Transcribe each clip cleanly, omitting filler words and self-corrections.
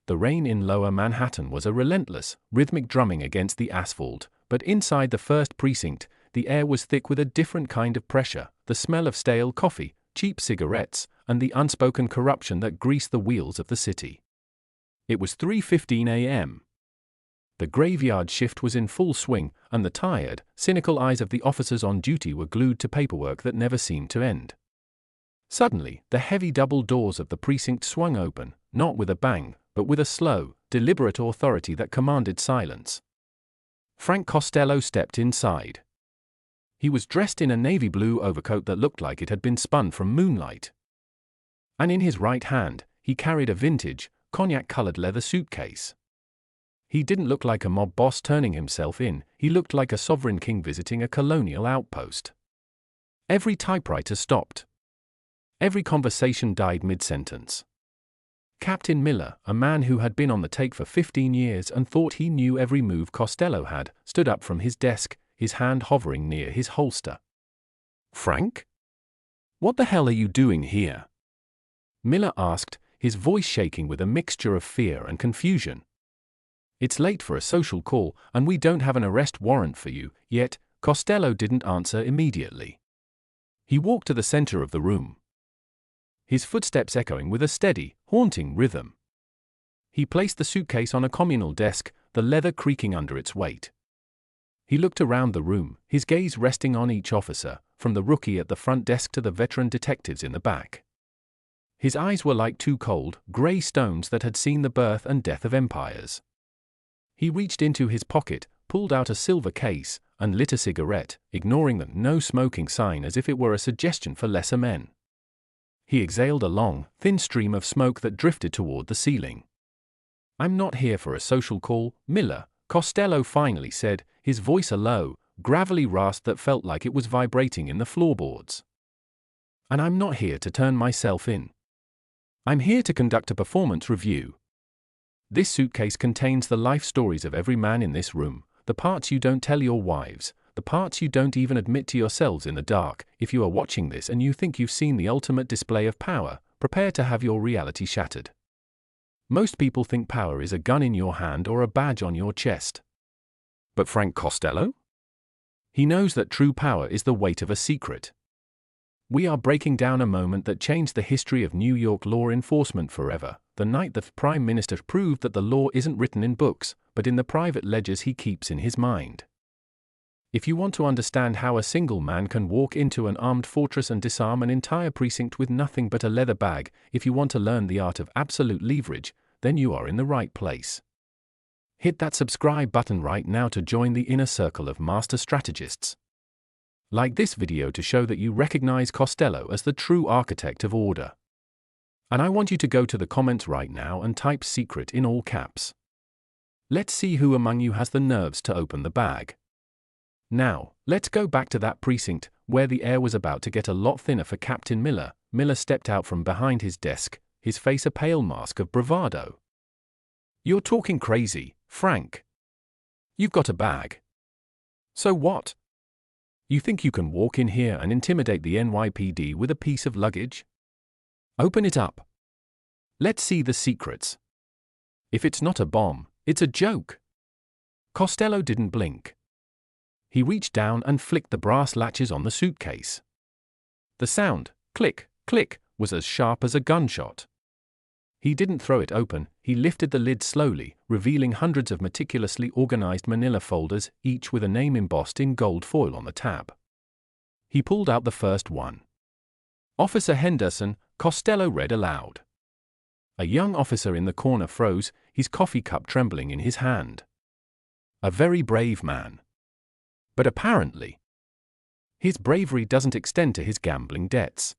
The rain in Lower Manhattan was a relentless, rhythmic drumming against the asphalt, but inside the first precinct, the air was thick with a different kind of pressure, the smell of stale coffee, cheap cigarettes, and the unspoken corruption that greased the wheels of the city. It was 3:15 a.m. The graveyard shift was in full swing, and the tired, cynical eyes of the officers on duty were glued to paperwork that never seemed to end. Suddenly, the heavy double doors of the precinct swung open, not with a bang, but with a slow, deliberate authority that commanded silence. Frank Costello stepped inside. He was dressed in a navy blue overcoat that looked like it had been spun from moonlight. And in his right hand, he carried a vintage, cognac-colored leather suitcase. He didn't look like a mob boss turning himself in, he looked like a sovereign king visiting a colonial outpost. Every typewriter stopped. Every conversation died mid-sentence. Captain Miller, a man who had been on the take for 15 years and thought he knew every move Costello had, stood up from his desk, his hand hovering near his holster. "Frank? What the hell are you doing here?" Miller asked, his voice shaking with a mixture of fear and confusion. "It's late for a social call, and we don't have an arrest warrant for you yet." Costello didn't answer immediately. He walked to the center of the room, his footsteps echoing with a steady, haunting rhythm. He placed the suitcase on a communal desk, the leather creaking under its weight. He looked around the room, his gaze resting on each officer, from the rookie at the front desk to the veteran detectives in the back. His eyes were like two cold, gray stones that had seen the birth and death of empires. He reached into his pocket, pulled out a silver case, and lit a cigarette, ignoring the no smoking sign as if it were a suggestion for lesser men. He exhaled a long, thin stream of smoke that drifted toward the ceiling. "I'm not here for a social call, Miller," Costello finally said, his voice a low, gravelly rasp that felt like it was vibrating in the floorboards. "And I'm not here to turn myself in. I'm here to conduct a performance review. This suitcase contains the life stories of every man in this room, the parts you don't tell your wives, the parts you don't even admit to yourselves in the dark. If you are watching this and you think you've seen the ultimate display of power, prepare to have your reality shattered. Most people think power is a gun in your hand or a badge on your chest. But Frank Costello? He knows that true power is the weight of a secret. We are breaking down a moment that changed the history of New York law enforcement forever, the night the Prime Minister proved that the law isn't written in books, but in the private ledgers he keeps in his mind. If you want to understand how a single man can walk into an armed fortress and disarm an entire precinct with nothing but a leather bag, if you want to learn the art of absolute leverage, then you are in the right place. Hit that subscribe button right now to join the inner circle of master strategists. Like this video to show that you recognize Costello as the true architect of order. And I want you to go to the comments right now and type secret in all caps. Let's see who among you has the nerves to open the bag. Now, let's go back to that precinct, where the air was about to get a lot thinner for Captain Miller. Miller stepped out from behind his desk, his face a pale mask of bravado. "You're talking crazy, Frank. You've got a bag. So what? You think you can walk in here and intimidate the NYPD with a piece of luggage? Open it up. Let's see the secrets. If it's not a bomb, it's a joke." Costello didn't blink. He reached down and flicked the brass latches on the suitcase. The sound, click, click, was as sharp as a gunshot. He didn't throw it open, he lifted the lid slowly, revealing hundreds of meticulously organized manila folders, each with a name embossed in gold foil on the tab. He pulled out the first one. "Officer Henderson," Costello read aloud. A young officer in the corner froze, his coffee cup trembling in his hand. A very brave man. But apparently, his bravery doesn't extend to his gambling debts.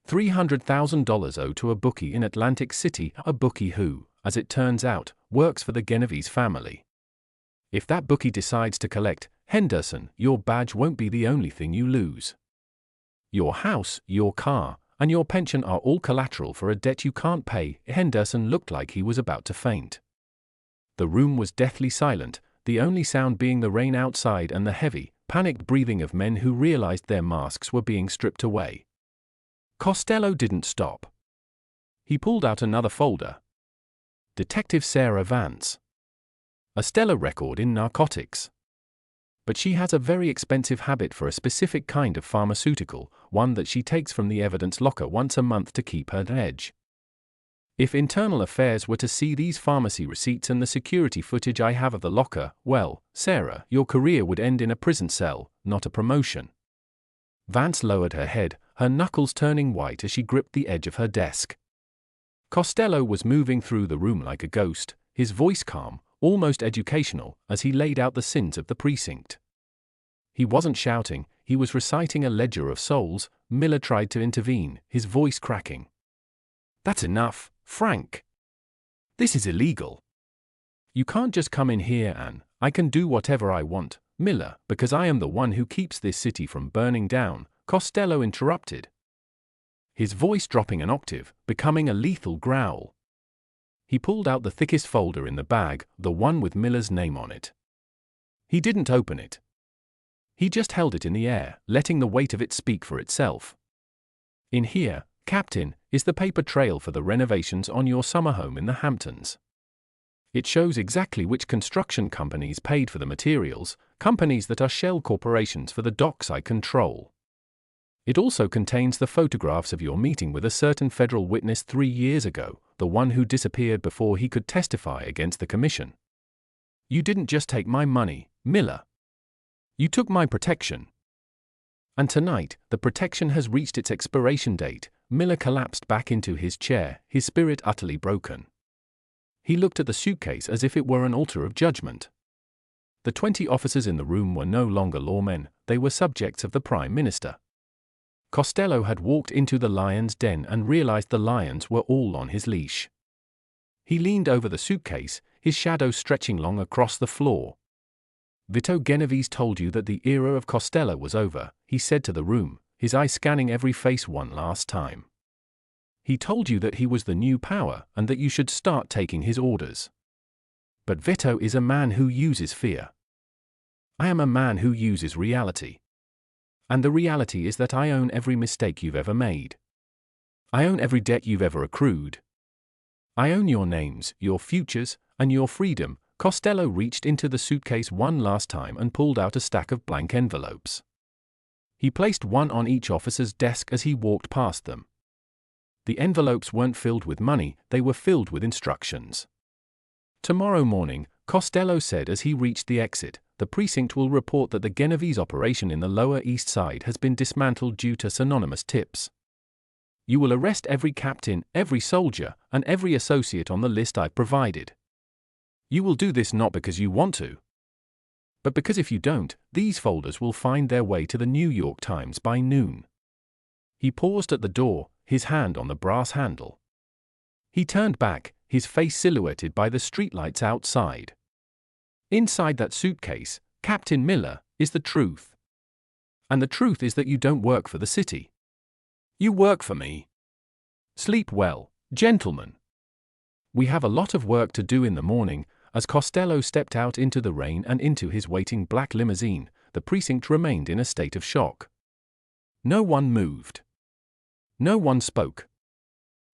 $300,000 owed to a bookie in Atlantic City, a bookie who, as it turns out, works for the Genovese family. If that bookie decides to collect, Henderson, your badge won't be the only thing you lose. Your house, your car, and your pension are all collateral for a debt you can't pay. Henderson looked like he was about to faint. The room was deathly silent, the only sound being the rain outside and the heavy, panicked breathing of men who realized their masks were being stripped away. Costello didn't stop. He pulled out another folder. Detective Sarah Vance. A stellar record in narcotics. But she has a very expensive habit for a specific kind of pharmaceutical, one that she takes from the evidence locker once a month to keep her edge. If Internal Affairs were to see these pharmacy receipts and the security footage I have of the locker, well, Sarah, your career would end in a prison cell, not a promotion. Vance lowered her head, her knuckles turning white as she gripped the edge of her desk. Costello was moving through the room like a ghost, his voice calm, almost educational, as he laid out the sins of the precinct. He wasn't shouting, he was reciting a ledger of souls. Miller tried to intervene, his voice cracking. That's enough, Frank. This is illegal. You can't just come in here and, I can do whatever I want, Miller, because I am the one who keeps this city from burning down, Costello interrupted. His voice dropping an octave, becoming a lethal growl. He pulled out the thickest folder in the bag, the one with Miller's name on it. He didn't open it. He just held it in the air, letting the weight of it speak for itself. In here, Captain, is the paper trail for the renovations on your summer home in the Hamptons. It shows exactly which construction companies paid for the materials, companies that are shell corporations for the docks I control. It also contains the photographs of your meeting with a certain federal witness 3 years ago, the one who disappeared before he could testify against the commission. You didn't just take my money, Miller. You took my protection. And tonight, the protection has reached its expiration date. Miller collapsed back into his chair, his spirit utterly broken. He looked at the suitcase as if it were an altar of judgment. The 20 officers in the room were no longer lawmen, they were subjects of the Prime Minister. Costello had walked into the lion's den and realized the lions were all on his leash. He leaned over the suitcase, his shadow stretching long across the floor. Vito Genovese told you that the era of Costello was over, he said to the room, his eye scanning every face one last time. He told you that he was the new power and that you should start taking his orders. But Vito is a man who uses fear. I am a man who uses reality. And the reality is that I own every mistake you've ever made. I own every debt you've ever accrued. I own your names, your futures, and your freedom. Costello reached into the suitcase one last time and pulled out a stack of blank envelopes. He placed one on each officer's desk as he walked past them. The envelopes weren't filled with money, they were filled with instructions. Tomorrow morning, Costello said as he reached the exit, the precinct will report that the Genovese operation in the Lower East Side has been dismantled due to anonymous tips. You will arrest every captain, every soldier, and every associate on the list I've provided. You will do this not because you want to, but because if you don't, these folders will find their way to the New York Times by noon. He paused at the door, his hand on the brass handle. He turned back, his face silhouetted by the streetlights outside. Inside that suitcase, Captain Miller, is the truth. And the truth is that you don't work for the city. You work for me. Sleep well, gentlemen. We have a lot of work to do in the morning. As Costello stepped out into the rain and into his waiting black limousine, the precinct remained in a state of shock. No one moved. No one spoke.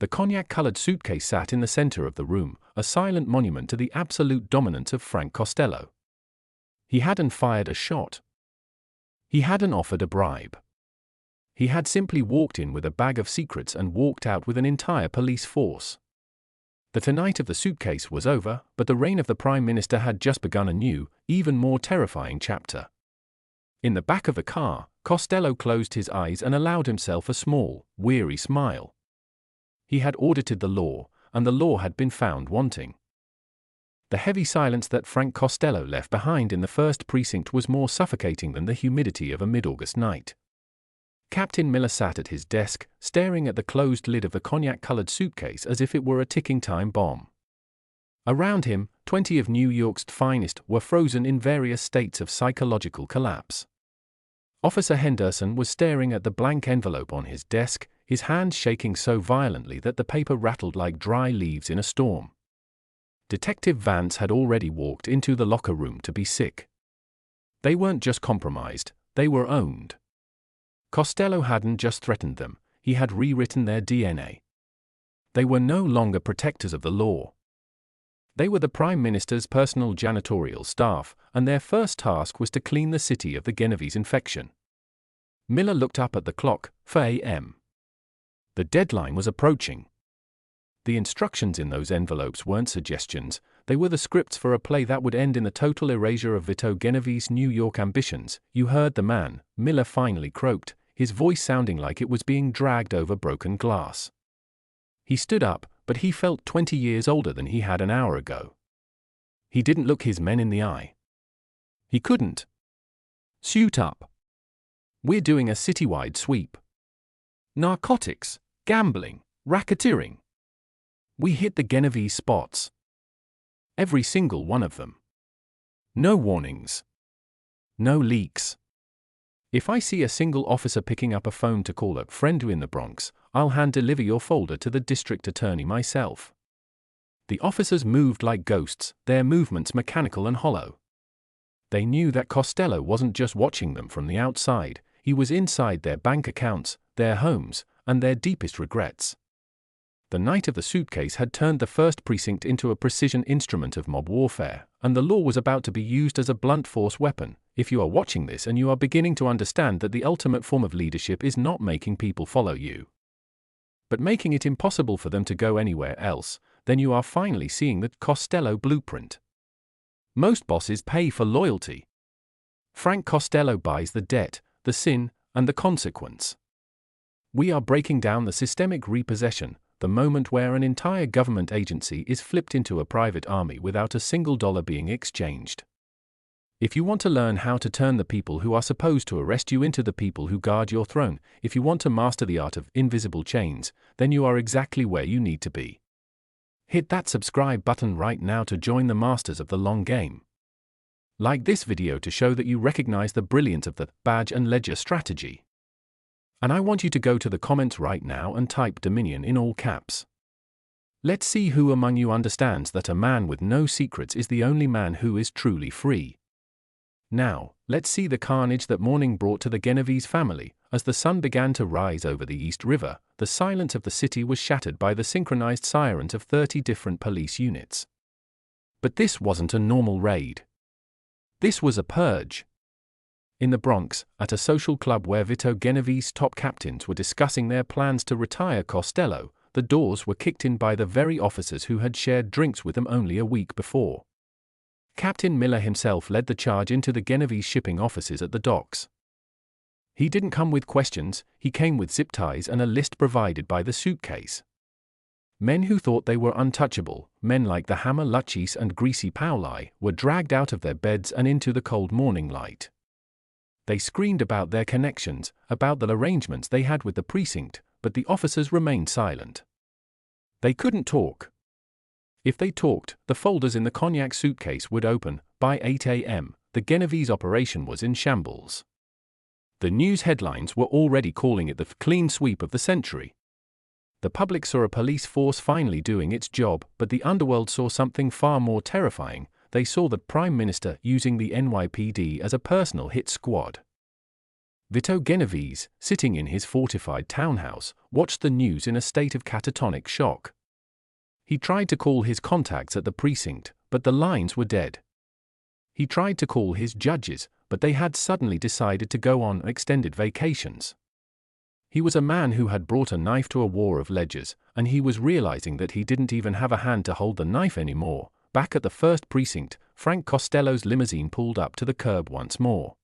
The cognac-colored suitcase sat in the center of the room, a silent monument to the absolute dominance of Frank Costello. He hadn't fired a shot. He hadn't offered a bribe. He had simply walked in with a bag of secrets and walked out with an entire police force. The night of the suitcase was over, but the reign of the Prime Minister had just begun a new, even more terrifying chapter. In the back of the car, Costello closed his eyes and allowed himself a small, weary smile. He had audited the law, and the law had been found wanting. The heavy silence that Frank Costello left behind in the first precinct was more suffocating than the humidity of a mid-August night. Captain Miller sat at his desk, staring at the closed lid of the cognac-colored suitcase as if it were a ticking time bomb. Around him, 20 of New York's finest were frozen in various states of psychological collapse. Officer Henderson was staring at the blank envelope on his desk, his hands shaking so violently that the paper rattled like dry leaves in a storm. Detective Vance had already walked into the locker room to be sick. They weren't just compromised, they were owned. Costello hadn't just threatened them, he had rewritten their DNA. They were no longer protectors of the law. They were the Prime Minister's personal janitorial staff, and their first task was to clean the city of the Genovese infection. Miller looked up at the clock, 4 a.m. The deadline was approaching. The instructions in those envelopes weren't suggestions, they were the scripts for a play that would end in the total erasure of Vito Genovese's New York ambitions. "You heard the man," Miller finally croaked, his voice sounding like it was being dragged over broken glass. He stood up, but he felt 20 years older than he had an hour ago. He didn't look his men in the eye. He couldn't. "Suit up. We're doing a citywide sweep. Narcotics, gambling, racketeering. We hit the Genovese spots. Every single one of them. No warnings. No leaks. If I see a single officer picking up a phone to call a friend in the Bronx, I'll hand-deliver your folder to the district attorney myself." The officers moved like ghosts, their movements mechanical and hollow. They knew that Costello wasn't just watching them from the outside, he was inside their bank accounts, their homes, and their deepest regrets. The night of the suitcase had turned the first precinct into a precision instrument of mob warfare, and the law was about to be used as a blunt force weapon. If you are watching this and you are beginning to understand that the ultimate form of leadership is not making people follow you, but making it impossible for them to go anywhere else, then you are finally seeing the Costello blueprint. Most bosses pay for loyalty. Frank Costello buys the debt, the sin, and the consequence. We are breaking down the systemic repossession, the moment where an entire government agency is flipped into a private army without a single dollar being exchanged. If you want to learn how to turn the people who are supposed to arrest you into the people who guard your throne, if you want to master the art of invisible chains, then you are exactly where you need to be. Hit that subscribe button right now to join the masters of the long game. Like this video to show that you recognize the brilliance of the badge and ledger strategy. And I want you to go to the comments right now and type Dominion in all caps. Let's see who among you understands that a man with no secrets is the only man who is truly free. Now, let's see the carnage that morning brought to the Genovese family. As the sun began to rise over the East River, the silence of the city was shattered by the synchronized sirens of 30 different police units. But this wasn't a normal raid. This was a purge. In the Bronx, at a social club where Vito Genovese's top captains were discussing their plans to retire Costello, the doors were kicked in by the very officers who had shared drinks with them only a week before. Captain Miller himself led the charge into the Genovese shipping offices at the docks. He didn't come with questions, he came with zip ties and a list provided by the suitcase. Men who thought they were untouchable, men like the hammer Latches and greasy Pauli, were dragged out of their beds and into the cold morning light. They screamed about their connections, about the arrangements they had with the precinct, but the officers remained silent. They couldn't talk. If they talked, the folders in the cognac suitcase would open. By 8 a.m., the Genovese operation was in shambles. The news headlines were already calling it the clean sweep of the century. The public saw a police force finally doing its job, but the underworld saw something far more terrifying. They saw the Prime Minister using the NYPD as a personal hit squad. Vito Genovese, sitting in his fortified townhouse, watched the news in a state of catatonic shock. He tried to call his contacts at the precinct, but the lines were dead. He tried to call his judges, but they had suddenly decided to go on extended vacations. He was a man who had brought a knife to a war of ledgers, and he was realizing that he didn't even have a hand to hold the knife anymore. Back at the first precinct, Frank Costello's limousine pulled up to the curb once more.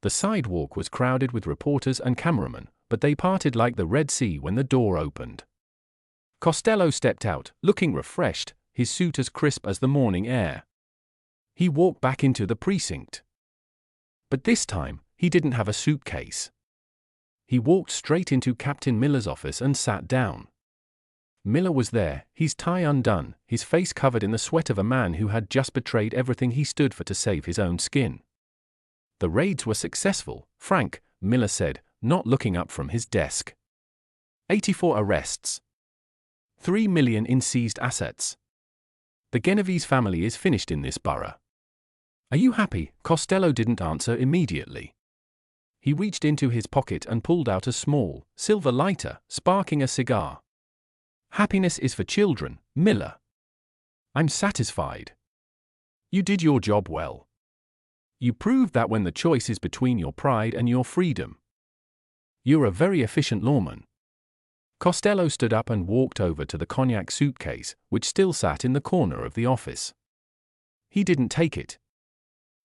The sidewalk was crowded with reporters and cameramen, but they parted like the Red Sea when the door opened. Costello stepped out, looking refreshed, his suit as crisp as the morning air. He walked back into the precinct. But this time, he didn't have a suitcase. He walked straight into Captain Miller's office and sat down. Miller was there, his tie undone, his face covered in the sweat of a man who had just betrayed everything he stood for to save his own skin. "The raids were successful, Frank," Miller said, not looking up from his desk. 84 arrests. 3 million in seized assets. The Genovese family is finished in this borough. Are you happy? Costello didn't answer immediately. He reached into his pocket and pulled out a small, silver lighter, sparking a cigar. Happiness is for children, Miller. I'm satisfied. You did your job well. You proved that when the choice is between your pride and your freedom. You're a very efficient lawman. Costello stood up and walked over to the cognac suitcase, which still sat in the corner of the office. He didn't take it.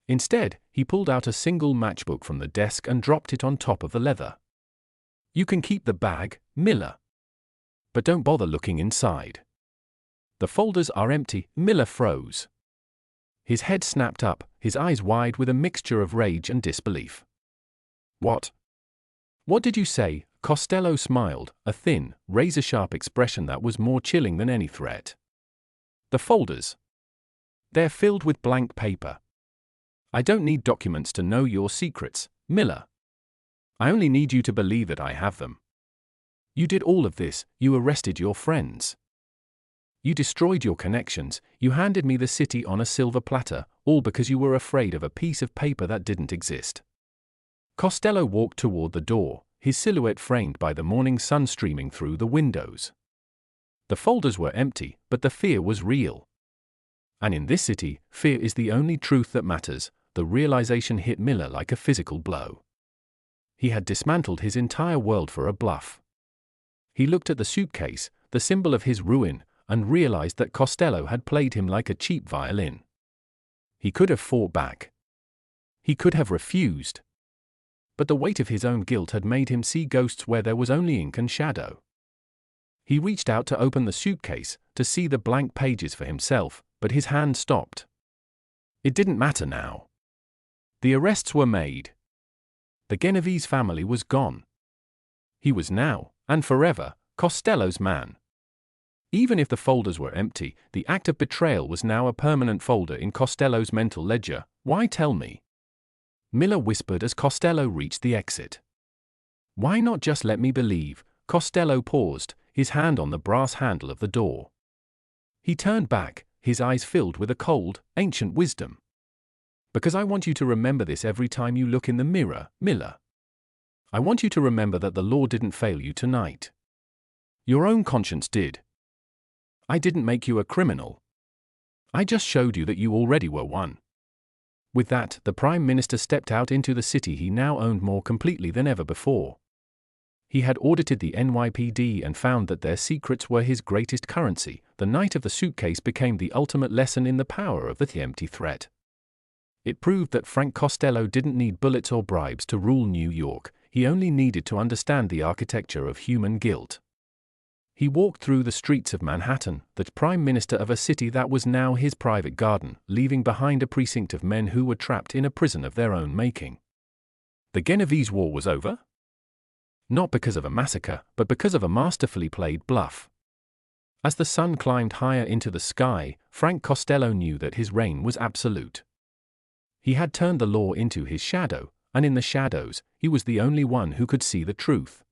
Instead, he pulled out a single matchbook from the desk and dropped it on top of the leather. You can keep the bag, Miller. But don't bother looking inside. The folders are empty. Miller froze. His head snapped up, his eyes wide with a mixture of rage and disbelief. What? What did you say? Costello smiled, a thin, razor-sharp expression that was more chilling than any threat. The folders. They're filled with blank paper. I don't need documents to know your secrets, Miller. I only need you to believe that I have them. You did all of this, you arrested your friends. You destroyed your connections, you handed me the city on a silver platter, all because you were afraid of a piece of paper that didn't exist. Costello walked toward the door, his silhouette framed by the morning sun streaming through the windows. The folders were empty, but the fear was real. And in this city, fear is the only truth that matters. The realization hit Miller like a physical blow. He had dismantled his entire world for a bluff. He looked at the suitcase, the symbol of his ruin, and realized that Costello had played him like a cheap violin. He could have fought back. He could have refused. But the weight of his own guilt had made him see ghosts where there was only ink and shadow. He reached out to open the suitcase, to see the blank pages for himself, but his hand stopped. It didn't matter now. The arrests were made. The Genovese family was gone. He was now, and forever, Costello's man. Even if the folders were empty, the act of betrayal was now a permanent folder in Costello's mental ledger. Why tell me? Miller whispered as Costello reached the exit. Why not just let me believe? Costello paused, his hand on the brass handle of the door. He turned back, his eyes filled with a cold, ancient wisdom. Because I want you to remember this every time you look in the mirror, Miller. I want you to remember that the law didn't fail you tonight. Your own conscience did. I didn't make you a criminal. I just showed you that you already were one. With that, the Prime Minister stepped out into the city he now owned more completely than ever before. He had audited the NYPD and found that their secrets were his greatest currency. The night of the suitcase became the ultimate lesson in the power of the empty threat. It proved that Frank Costello didn't need bullets or bribes to rule New York, he only needed to understand the architecture of human guilt. He walked through the streets of Manhattan, the Prime Minister of a city that was now his private garden, leaving behind a precinct of men who were trapped in a prison of their own making. The Genovese War was over? Not because of a massacre, but because of a masterfully played bluff. As the sun climbed higher into the sky, Frank Costello knew that his reign was absolute. He had turned the law into his shadow, and in the shadows, he was the only one who could see the truth.